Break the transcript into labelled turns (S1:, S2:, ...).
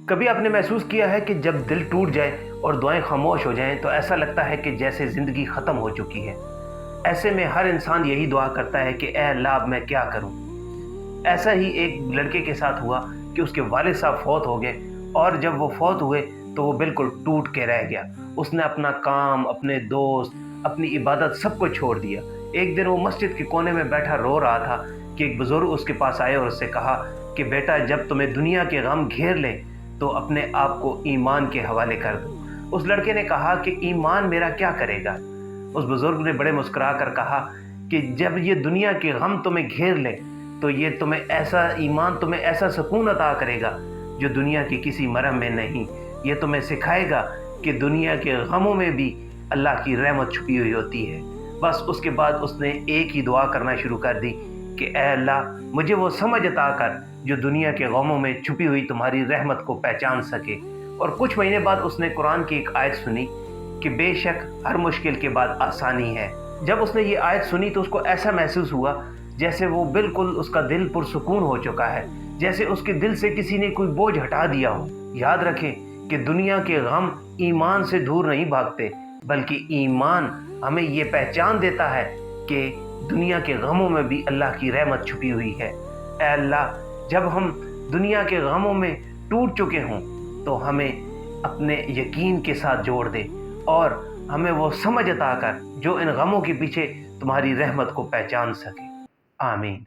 S1: کبھی آپ نے محسوس کیا ہے کہ جب دل ٹوٹ جائے اور دعائیں خاموش ہو جائیں تو ایسا لگتا ہے کہ جیسے زندگی ختم ہو چکی ہے۔ ایسے میں ہر انسان یہی دعا کرتا ہے کہ اے اللہ اب میں کیا کروں۔ ایسا ہی ایک لڑکے کے ساتھ ہوا کہ اس کے والد صاحب فوت ہو گئے، اور جب وہ فوت ہوئے تو وہ بالکل ٹوٹ کے رہ گیا۔ اس نے اپنا کام، اپنے دوست، اپنی عبادت سب کو چھوڑ دیا۔ ایک دن وہ مسجد کے کونے میں بیٹھا رو رہا تھا کہ ایک بزرگ اس کے پاس آئے اور اس سے کہا کہ بیٹا جب تمہیں دنیا کے غم گھیر لیں تو اپنے آپ کو ایمان کے حوالے کر دو۔ اس لڑکے نے کہا کہ ایمان میرا کیا کرے گا؟ اس بزرگ نے بڑے مسکرا کر کہا کہ جب یہ دنیا کے غم تمہیں گھیر لیں تو یہ تمہیں ایسا سکون عطا کرے گا جو دنیا کی کسی مرہم میں نہیں۔ یہ تمہیں سکھائے گا کہ دنیا کے غموں میں بھی اللہ کی رحمت چھپی ہوئی ہوتی ہے۔ بس اس کے بعد اس نے ایک ہی دعا کرنا شروع کر دی کہ اے اللہ مجھے وہ سمجھ عطا کر جو دنیا کے غموں میں چھپی ہوئی تمہاری رحمت کو پہچان سکے۔ اور کچھ مہینے بعد اس نے قرآن کی ایک آیت سنی کہ بے شک ہر مشکل کے بعد آسانی ہے۔ جب اس نے یہ آیت سنی تو اس کو ایسا محسوس ہوا جیسے وہ بالکل اس کا دل پرسکون ہو چکا ہے، جیسے اس کے دل سے کسی نے کوئی بوجھ ہٹا دیا ہو۔ یاد رکھیں کہ دنیا کے غم ایمان سے دور نہیں بھاگتے، بلکہ ایمان ہمیں یہ پہچان دیتا ہے کہ دنیا کے غموں میں بھی اللہ کی رحمت چھپی ہوئی ہے۔ اے اللہ جب ہم دنیا کے غموں میں ٹوٹ چکے ہوں تو ہمیں اپنے یقین کے ساتھ جوڑ دے اور ہمیں وہ سمجھ عطا کر جو ان غموں کے پیچھے تمہاری رحمت کو پہچان سکے۔ آمین۔